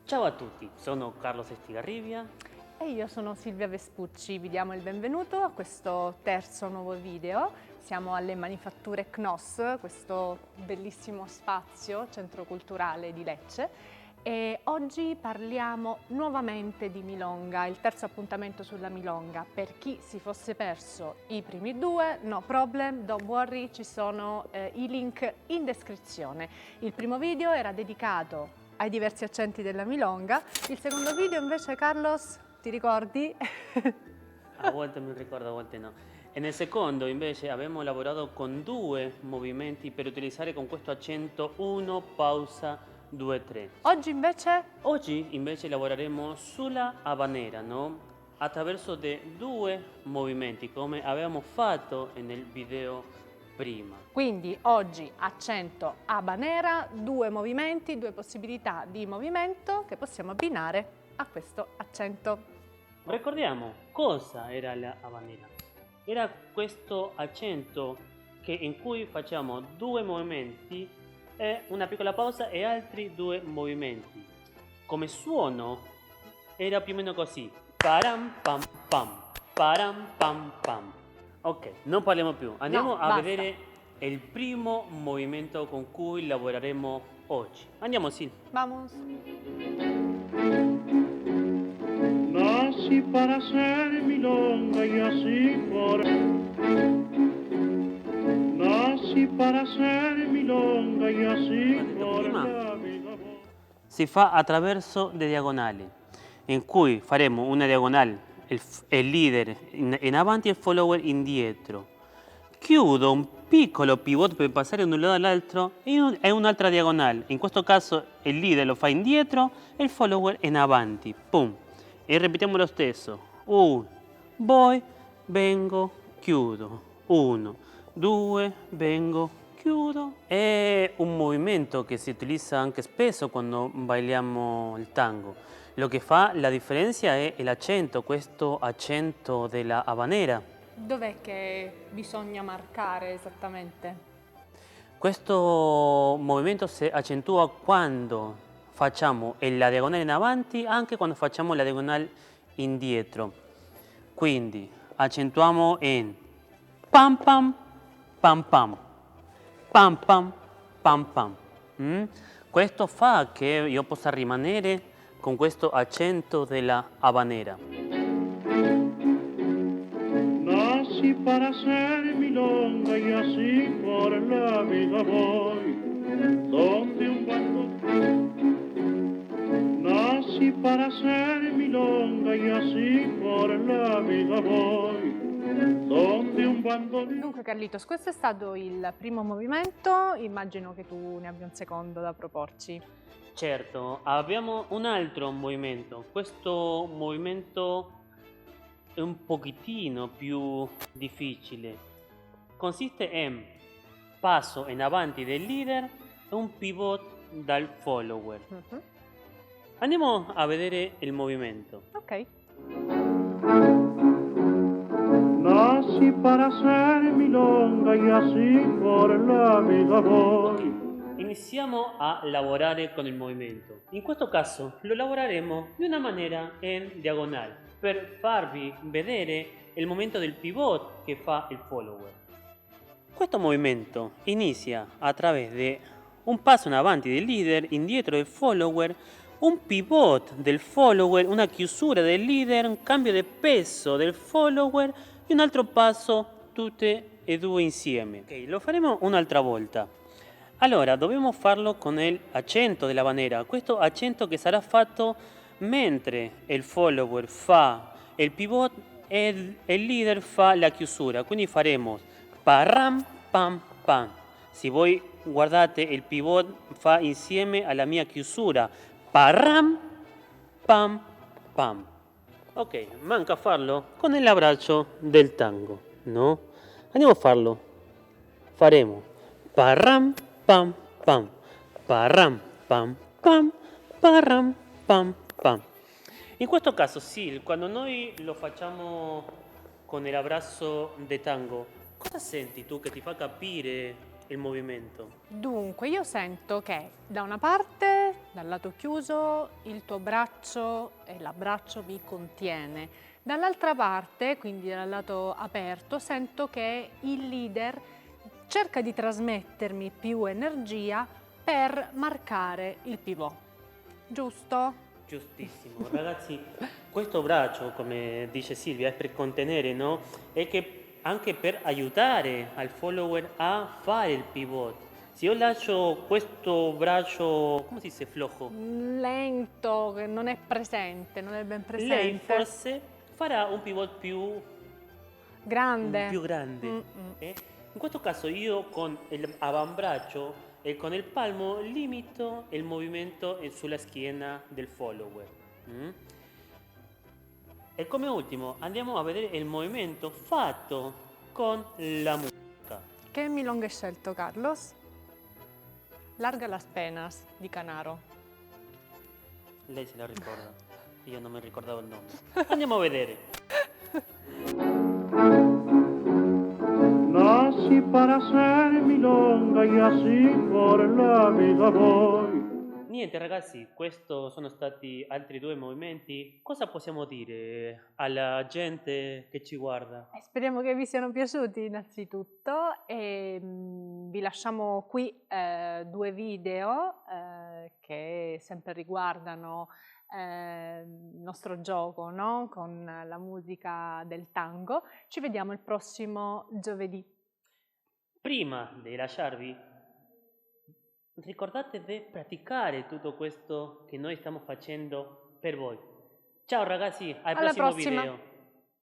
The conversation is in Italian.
Ciao a tutti, sono Carlos Estigarribia. E io sono Silvia Vespucci, vi diamo il benvenuto a questo terzo nuovo video. Siamo alle Manifatture Knos, questo bellissimo spazio, centro culturale di Lecce. E oggi parliamo nuovamente di Milonga, il terzo appuntamento sulla Milonga. Per chi si fosse perso i primi due, no problem, don't worry, ci sono i link in descrizione. Il primo video era dedicato ai diversi accenti della Milonga, il secondo video invece, Carlos, ti ricordi? A volte mi ricordo, a volte no. E nel secondo invece abbiamo lavorato con due movimenti per utilizzare con questo accento 1, pausa, 2, 3. Oggi invece Oggi invece lavoreremo sulla habanera, no? Attraverso due movimenti come abbiamo fatto nel video prima. Quindi oggi accento habanera, due movimenti, due possibilità di movimento che possiamo abbinare a questo accento. Ricordiamo cosa era la habanera. Era questo accento in cui facciamo due movimenti e una piccola pausa e altri due movimenti. Come suono era più o meno così. Param pam pam, param pam pam. Ok, non parliamo più. Andiamo a basta. vedere il primo movimento con cui lavoreremo oggi. Andiamo, Sil. Vamos. Nací para ser milonga y así por. Nací para ser milonga y así por Prima. la vida voy. Si fa attraverso le diagonali, in cui faremo una diagonale, il leader in avanti e il follower indietro. Chiudo un piccolo pivot per passare da un lato all'altro e un'altra diagonale. In questo caso il leader lo fa indietro e il follower in avanti. Pum. E ripetiamo lo stesso. 1, voy, vengo, chiudo. 1, 2, vengo, chiudo. È un movimento che si utilizza anche spesso quando bailiamo il tango. Lo che fa la differenza è l'accento, questo accento della habanera. Dov'è che bisogna marcare esattamente? Questo movimento si accentua quando facciamo la diagonale in avanti, anche quando facciamo la diagonale indietro. Quindi accentuiamo in pam pam pam pam, pam pam pam pam. Questo fa che io possa rimanere con questo accento della habanera. Nací para ser milonga y así por la vida voy. Donde un bando. Nací para ser milonga y así por la vida voy. Donde un bando. Dunque Carlitos, questo è stato il primo movimento, immagino che tu ne abbia un secondo da proporci. Certo, abbiamo un altro movimento. Questo movimento è un pochettino più difficile. Consiste in passo in avanti del leader e un pivot dal follower. Andiamo a vedere il movimento. Ok. Nací para ser milonga y así por la vida voy. Iniziamo a lavorare con il movimento. In questo caso lo lavoreremo di una maniera in diagonale per farvi vedere il momento del pivot che fa il follower. Questo movimento inizia attraverso un passo in avanti del leader, indietro del follower, un pivot del follower, una chiusura del leader, un cambio di peso del follower e un altro passo tutte e due insieme. Ok, lo faremo un'altra volta. Allora, dobbiamo farlo con l'accento della habanera. Questo accento che sarà fatto mentre il follower fa il pivot e il leader fa la chiusura. Quindi faremo param pam pam. Se voi guardate il pivot fa insieme alla mia chiusura. Param pam pam. Ok, manca farlo con l'abbraccio del tango, no? Andiamo a farlo. Faremo param pam pam, param pam pam, param pam pam. In questo caso sì, quando noi lo facciamo con l'abbraccio del tango, cosa senti tu che ti fa capire il movimento? Dunque, io sento che da una parte Dal lato chiuso il tuo braccio e l'abbraccio vi contiene. Dall'altra parte, quindi dal lato aperto, sento che il leader cerca di trasmettermi più energia per marcare il pivot. Giusto? Giustissimo. Ragazzi, questo braccio, come dice Silvia, è per contenere, no? E che anche per aiutare al follower a fare il pivot. Se io lascio questo braccio, come si dice, flojo, Lento, che non è presente, non è ben lei presente. forse farà un pivot Grande. più grande. Mm-mm. In questo caso io con l'avambraccio e con il palmo limito il movimento sulla schiena del follower. Mm? E come ultimo andiamo a vedere il movimento fatto con la musica. Che milonga hai scelto, Carlos? Larga las penas di Canaro. Lei se la ricorda, io non mi ricordavo il nome. Andiamo a vedere. Nací para hacer milonga y así por la vida voy. Niente ragazzi, questi sono stati altri due movimenti. Cosa possiamo dire alla gente che ci guarda? Speriamo che vi siano piaciuti innanzitutto e vi lasciamo qui due video che sempre riguardano il nostro gioco, no? Con la musica del tango. Ci vediamo il prossimo giovedì. Prima di lasciarvi, ricordate di praticare tutto questo che noi stiamo facendo per voi. Ciao ragazzi, al Alla prossimo prossima! video.